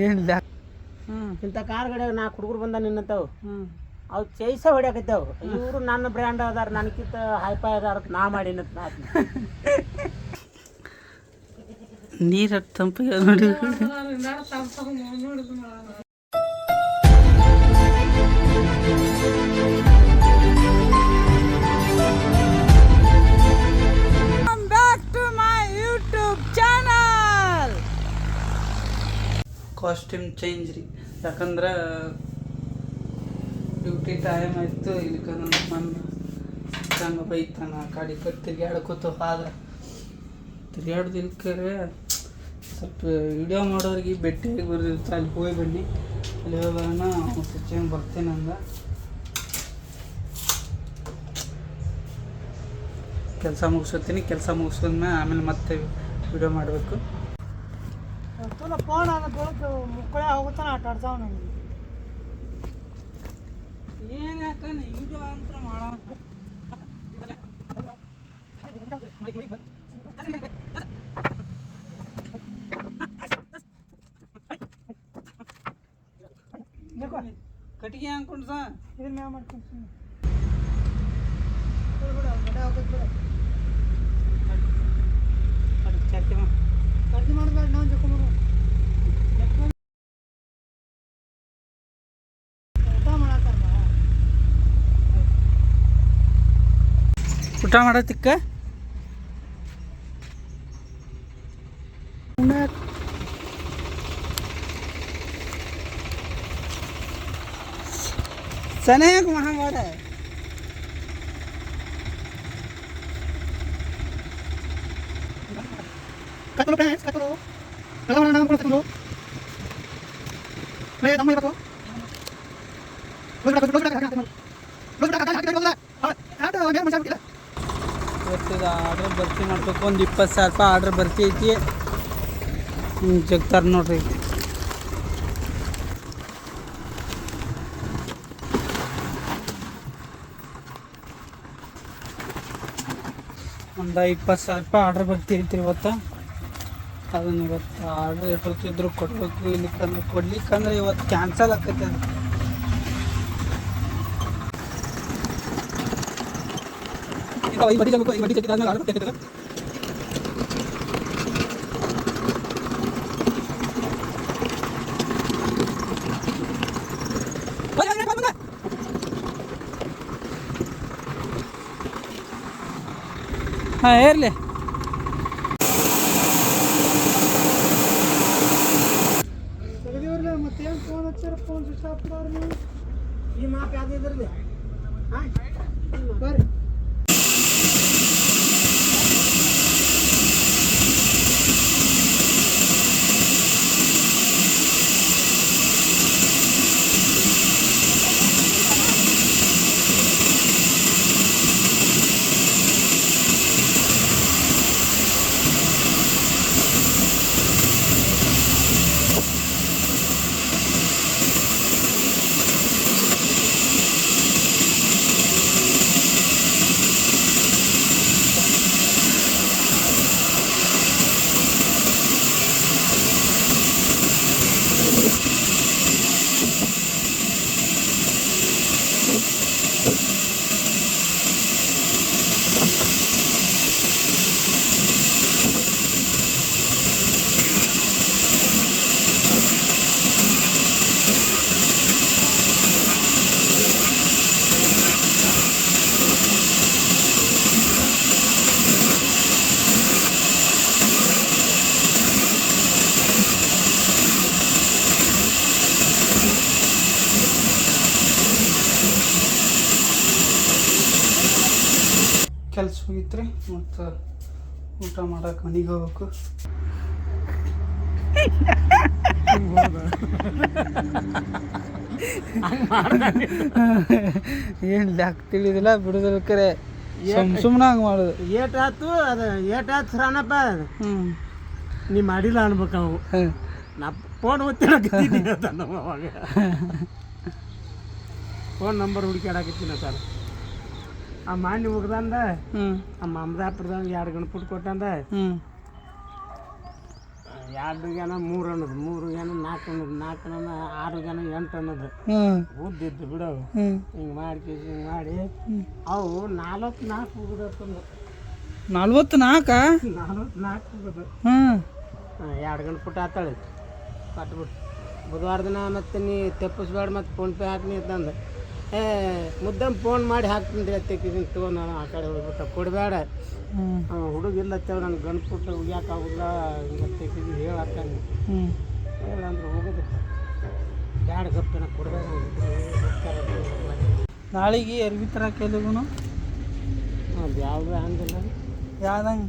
ಏನಿಲ್ಲ ಇಂಥ ಕಾರ್ ಗಡಿಯಾಗ 4 ಹುಡುಗರು ಬಂದ ನಿನ್ನಂತವು ಅವು ಚೈಸ ಹೊಡ್ಯಾಕೈತವು. ಇವರು ನನ್ನ ಬ್ರ್ಯಾಂಡ್ ಅದಾರ, ನನಗಿಂತ ಹೈಫೈ ಅದಾರ, ನಾ ಮಾಡಿನ ನೀರು ತಂಪಿಗೆ ನೋಡಿ. ಕಾಸ್ಟ್ಯೂಮ್ ಚೇಂಜ್ ರೀ, ಯಾಕಂದ್ರೆ ಡ್ಯೂಟಿ ಟೈಮ್ ಆಯಿತು. ಇಲ್ಲಿಕ ನನ್ನ ಮನೆ ಹಂಗೆ ಬೈತಾನ, ಆ ಕಡೆ ತಿರ್ಗಾಡ್ಕೋತ ಆದ್ರೆ ತಿರ್ಗಾಡ್ದು ಇಲ್ಕರೆ ಸ್ವಲ್ಪ ವಿಡಿಯೋ ಮಾಡೋರಿಗೆ ಭೇಟಿಯಾಗಿ ಬರ್ದಿರ್ತ. ಅಲ್ಲಿ ಹೋಗಿ ಬನ್ನಿ, ಅಲ್ಲಿ ಹೋಗೋಣ ಸ್ವಿಚಿಂಗ್ ಬರ್ತೀನಿ ಅಂದ. ಕೆಲಸ ಮುಗಿಸ್ತೀನಿ, ಕೆಲಸ ಮುಗಿಸ್ಕೊಂಡ್ಮೇಲೆ ಆಮೇಲೆ ಮತ್ತೆ ವಿಡಿಯೋ ಮಾಡಬೇಕು. ಫೋನ್ ಮುಕ್ಕಳೆ ಹೋಗುತ್ತಾನ ಆಟ ಆಡ್ತಾವ. ನನಗೆ ಏನು ಯಾಕಂದ್ರೆ ವಿಡಿಯೋ ಅಂತ ಮಾಡೋ ಕಟ್ಟಿಗೆ ಅನ್ಕೊಂಡು ಸಾ ಇದನ್ನ ಯಾವ ಮಾಡ್ಕೊಂಡು ಕಡ್ಡಿ ಮಾಡಬೇಡ, ನಾವು ಜೊಕೊಂಬರು ಊಟ ಮಾಡತ್ತಿಕ್ಕ ಸನೇಕ ಮಹಾಮಾರ ಕತ್ತಲು ಫ್ರೆಂಡ್ಸ್, ಕತ್ತಲು ಕಲವರ ನಾವು ಕೊಡ್ತೀವಿ. ಲೇ ತಮ್ಮ ಇರಬೇಕು ಇವತ್ತಿದ ಆರ್ಡ್ರ್ ಭರ್ತಿ ಮಾಡ್ಬೇಕು. ಒಂದು 20,000 ರೂಪಾಯಿ ಆರ್ಡ್ರ್ ಭರ್ತಿ ಐತಿ. ಜಗ್ತಾರ ನೋಡ್ರಿ. ಒಂದು 20,000 ರೂಪಾಯಿ ಆರ್ಡ್ರ್ ಭರ್ತಿ ಐತಿ ಇವತ್ತು. ಅದನ್ನು ಇವತ್ತು ಆರ್ಡ್ರ್ ಎಷ್ಟಿದ್ರು ಕೊಡಬೇಕು. ಇಲ್ಲಿಕಂದ್ರೆ ಕೊಡ್ಲಿಕ್ಕಂದ್ರೆ ಇವತ್ತು ಕ್ಯಾನ್ಸಲ್ ಆಕೈತೆ. ಅದು ಬಡ್ಡಿ ಆದ್ಮೇಲೆ ಆರ್ಡ್ರ್ ಬರ್ತೈತೆ. ಹಾಂ ಇರಲಿ. ಮತ್ತೇನು ಫೋನ್ ಹಚ್ಚಾರ, ಫೋನ್ ಸ್ವಿಚ್ ಆಫ್ ಮಾಡೋರು. ಈ ಮಾತು ಯಾವ್ದು ಇದ್ರಲ್ಲಿ ಹಾಂ ಬರ್ರಿ. ಕೆಲಸ ಹೋಗಿತ್ರಿ, ಮತ್ತು ಊಟ ಮಾಡಕ್ಕೆ ಮನೆಗೆ ಹೋಗ್ಬೇಕು. ಏನು ಲ್ಯಾಕ್ ತಿಳಿದಿಲ್ಲ ಬಿಡುದಿಲ್ಲ ಕರೆ ಸುಮ್ಮನೆ ಹಂಗೆ ಮಾಡೋದು. ಏಟಾತು ಅದು ಏಟಾತು ಸರನಪ್ಪ. ನೀ ಮಾಡಿಲ್ಲ ಅನ್ಬೇಕು ಅವು. ನಾ ಫೋನ್ ಓದ್ತಿಡಕತ್ತೀನಿ ಅವಾಗ ಫೋನ್ ನಂಬರ್ ಹುಡುಕಾಡಕತ್ತೀನಿ ಸರ್. ಆ ಮಾನ್ಯ ಮುಗ್ದಂದ ಹ್ಞೂ ಆ ಮಮದಾಪುರದಾಗ 2 ಗಣಪುಟ್ ಕೊಟ್ಟಂದ ಹ್ಞೂ 2 ಜನ 3 ಅನ್ನೋದು 3 ಜನ 4 ಅನ್ನೋದು 4 ಜನ 6 ಜನ 8 ಅನ್ನೋದು ಹ್ಞೂ ಉದ್ದಿದ್ದು ಬಿಡು ಹ್ಞೂ ಹಿಂಗೆ ಮಾಡಿ ಅವು 44 ಉಗಿದತ್ತಂದು 44 44 ಉಗಿದು ಹ್ಞೂ 2 ಗಣಪುಟ್ ಆತಾಳೆ ಕಟ್ಬಿಟ್ಟು ಬುಧವಾರ ದಿನ ಮತ್ತೆ ನೀ ತೆಪ್ಪಿಸ್ಬೇಡ ಮತ್ತು ಫೋನ್ಪೇ ಹಾಕ್ನಿ ಅಂತಂದು ಮುದ್ದಮ್ ಫೋನ್ ಮಾಡಿ ಹಾಕ್ತೀನಿ ರೀ ತೆಗಿದ್ದೀನಿ ತಗೋ ನಾನು ಆ ಕಡೆ ಹೋಗ್ಬಿಟ್ಟು ಕೊಡಬೇಡ ಹುಡುಗಿಲ್ಲ ಅಂತೇಳಿ ನನಗೆ ಗಂಡ್ಪುಟ್ಟು ಉಗಿಯೋಕ್ಕಾಗೋದಿಲ್ಲ ಹಿಂಗೆ ತೆಗಿದು ಹೇಳಕ್ಕಂಗೆ ಹೇಳಂದ್ರೆ ಹೋಗೋದು ಬ್ಯಾಡ ಗಪ್ಪನ ಕೊಡಬೇಡ ನಾಳೆಗೆ ಅರ್ವಿ ತರಕ್ಕೆ ಎಲ್ಲಿಗೂ ಅದು ಯಾವುದು ಹಂಗಿಲ್ಲ ಯಾವ್ದಂಗೆ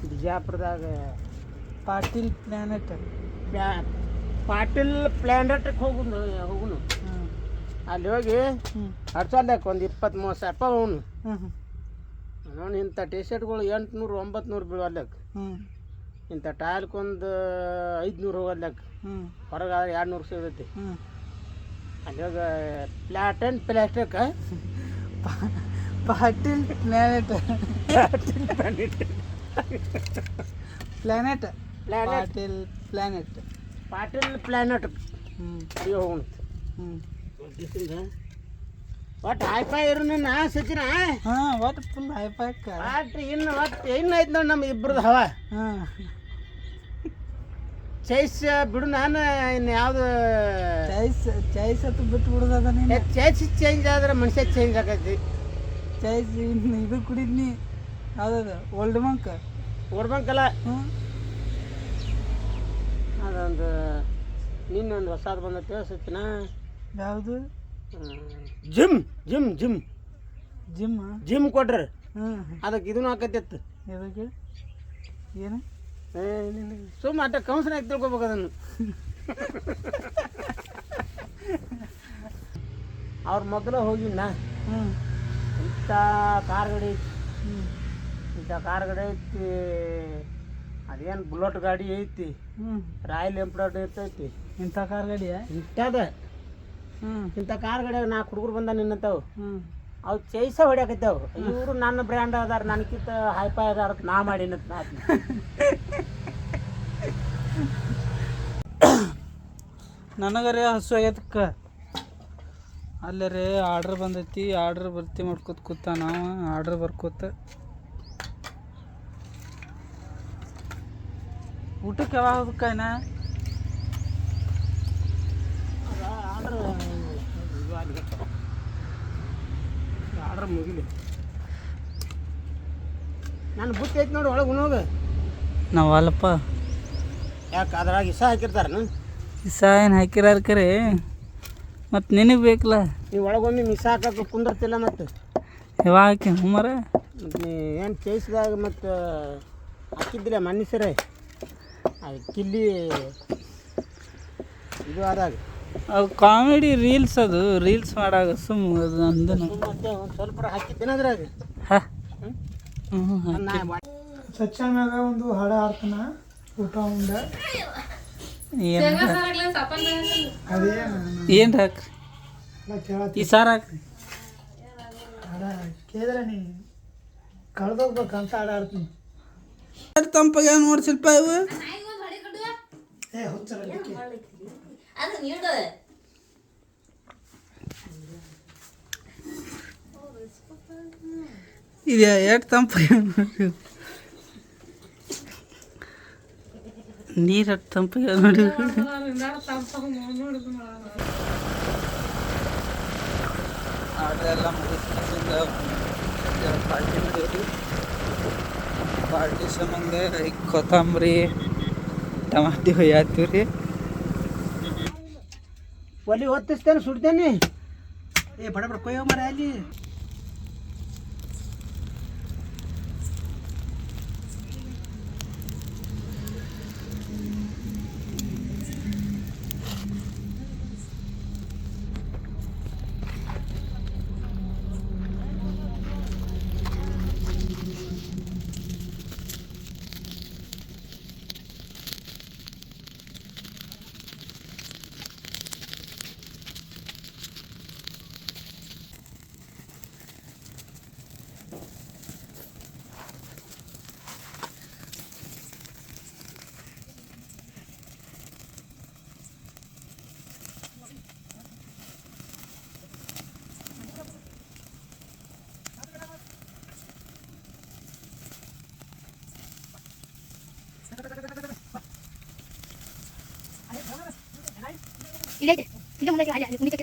ಬಿಜಾಪುರದಾಗ ಪಾಟೀಲ್ ಪ್ಲ್ಯಾನೆಟ್ ಪಾಟೀಲ್ ಪ್ಲ್ಯಾನೆಟ್ಗೆ ಹೋಗುನು ಅಲ್ಲಿ ಹೋಗಿ ಹಡ್ಸಲ್ಯಾಕ ಒಂದು 20-30 ಸಾವಿರ ರೂಪಾಯಿ ಅವನು ನೋಡಿ ಇಂಥ ಟಿ ಶರ್ಟ್ಗಳು 800-900 ಬೀಳೋಲ್ಯಾಕ ಇಂಥ ಟಾಯ್ಲ್ಕೊಂದು 500 ಹೋಗೋಲ್ಯಾಕ ಹೊರಗೆ 200 ಸಿಗೈತಿ ಅಲ್ಲಿ ಹೋಗಿ plastic Patil planet planet Patil planet ಅಯ್ಯೋ ಹೋಗೋಣ ಒಟ್ಟು ಹೈಫೈ ಇರು ನನ್ನ ಸಚಿನ ಹಾಂ ಒಟ್ಟು ಫುಲ್ ಹೈಫಾಕ್ ಒಟ್ಟು ಇನ್ನು ಐತೆ ನೋಡಿ ನಮ್ಮ ಇಬ್ಬರದ್ದು ಹವ ಹಾಂ ಚೈಸ್ ಬಿಡು ನಾನು ಇನ್ನು ಯಾವುದು ಚೈಸ್ ಹತ್ತು ಬಿಟ್ಟು ಬಿಡೋದ ನೀನು ಚೈಸ್ ಚೇಂಜ್ ಆದ್ರೆ ಮನುಷ್ಯ ಚೇಂಜ್ ಆಗೈತಿ ಚೈಸ್ ಇನ್ನು ಇದು ಕುಡಿದ್ನಿ ಯಾವ್ದು ಓಲ್ಡ್ ಮಂಕ್ ಓಡ್ಬೇಕಲ್ಲ ಹ್ಞೂ ಅದೊಂದು ನಿನ್ನೊಂದು ಹೊಸದು ಬಂದೈತೆ ಸಚಿನ ಯಾವುದು gym gym gym gym gym ಕೊಡ್ರಿ ಹ್ಞೂ ಅದಕ್ಕೆ ಇದನ್ನು ಹಾಕತ್ತಿತ್ತು ಎದಕ್ಕೆ ಏನು ಸುಮ್ಮ ಅಟ್ಟ ಕೌನ್ಸಿಲ್ ಆಗಿ ತಿಳ್ಕೊಬೇಕು ಅದನ್ನು ಅವ್ರ ಮೊದಲು ಹೋಗಿನ ಹ್ಞೂ ಇಂಥ ಕಾರ್ ಗಾಡಿ ಇಂಥ ಕಾರ್ ಗಾಡಿ ಐತಿ ಅದೇನು ಬುಲೆಟ್ ಗಾಡಿ ಐತಿ ರಾಯಲ್ ಎಂಪ್ಲಾಯ್ಡ್ ಇರ್ತೈತಿ ಇಂಥ ಕಾರ್ ಗಾಡಿಯಾ ಇಂಥದ ಇಂಥ ಕಾರ್ ಗಾಡಿಯಾಗ 4 ಹುಡುಗರು ಬಂದ ನಿನ್ನಂತಾವು ಅವು ಚೈಸ ಹೊಡ್ಯಾಕೈತಾವು ಇವರು ನನ್ನ ಬ್ರ್ಯಾಂಡ್ ಅದಾರ ನನಗಿಂತ ಹೈಫೈ ಅದಾರ ನಾ ಮಾಡಿನ ನನಗರೇ ಹಸು ಆಗೈತಕ್ಕ ಅಲ್ಲರೇ ಆರ್ಡ್ರ್ ಬಂದೈತಿ ಆರ್ಡ್ರ್ ಭರ್ತಿ ಮಾಡ್ಕೊತ ಕೂತ ನಾವು ಆರ್ಡ್ರ್ ಬರ್ಕೋತ ಊಟಕ್ಕೆ ಯಾವಾಗ ಹೋಗ್ಬೇಕನ ಆರ್ಡ್ರ್ ಮುಗಿಲಿ ನಾನು ಬುತ್ತಿ ಐತಿ ನೋಡಿ ಒಳಗೆ ಉಣೋಗ ನಾವು ಅಲ್ಲಪ್ಪ ಯಾಕೆ ಅದ್ರಾಗ ಇಸ ಹಾಕಿರ್ತಾರನು ಇಸ ಏನು ಹಾಕಿರಾರ ಕರೆ ಮತ್ತು ನಿನಗೆ ಬೇಕಲ್ಲ ನೀವು ಒಳಗೊಮ್ಮೆ ಮಿಸ್ ಹಾಕಕ್ಕೆ ಕುಂದಿರ್ತಿಲ್ಲ ಮತ್ತು ಯಾವಾಗ ಹಾಕಿ ಮರ ಮತ್ತು ನೀ ಏನು ಚೇಸ್ದಾಗ ಮತ್ತು ಹಾಕಿದ್ದಿಲ್ಲ ಮನ್ನಿಸರೇ ಅದು ಕಿಲ್ಲಿ ಇದು ಆದಾಗ ಅದು ಕಾಮಿಡಿ ರೀಲ್ಸ್ ಅದು ರೀಲ್ಸ್ ಮಾಡಾಗ ಸುಮ್ಮ ಅದು ಅಂದನು ಮತ್ತೆ ಒಂದು ಸ್ವಲ್ಪ ಹಾಕಿದ್ದೇನೆ ಅದ್ರಾಗ ಸಚ್ಚಾಮ್ಯಾಗ ಒಂದು ಹಾಡ ಹಾಡ್ತಾನ ಊಟ ಉಂಡ ಏನು ಹಾಕ್ರಿ ಕೇಳತ್ತಿ ಈ ಸಾರು ಹಾಕ್ರಿ ಹಾಡ ಕೇಳಿದ್ರೆ ನೀ ಕಳ್ದೋಗ್ಬೇಕಂತ ಹಾಡ ಹಾಡ್ತೀನಿ ತಂಪಾಗ ನೋಡಿ ಸ್ವಲ್ಪ ಇವು ಏ ಹುಚ್ಚರ ಇದು ಎಷ್ಟು ತಂಪಾಗ ನೀರು ಎಷ್ಟು ತಂಪಾಗ ನೋಡಿ ಆರ್ಡ್ರ್ ಎಲ್ಲ ಮುಗಿಸ್ಕೊಂಡು ಪಾರ್ಟಿ ಮಾಡಿದ್ವಿ ಪಾರ್ಟಿ ಸಂಬಂಧ ಈಗ ಕೊತ್ತಂಬರಿ ಟಮಾಟಿ ಹೊಯ್ಯಾತೀವಿ ರೀ ಒಲಿ ಹೊತ್ತಿಸ್ತೇನೆ ಸುಡ್ತೇನೆ ಏ ಬಡ ಬಡ ಕೊಯ್ಯೋ ಮರ ಅಲ್ಲಿ ಇಲ್ಲೈತೆ ಇಲ್ಲ ಮುಂದೆ ಅಲ್ಲಿ ಮುಂದೆ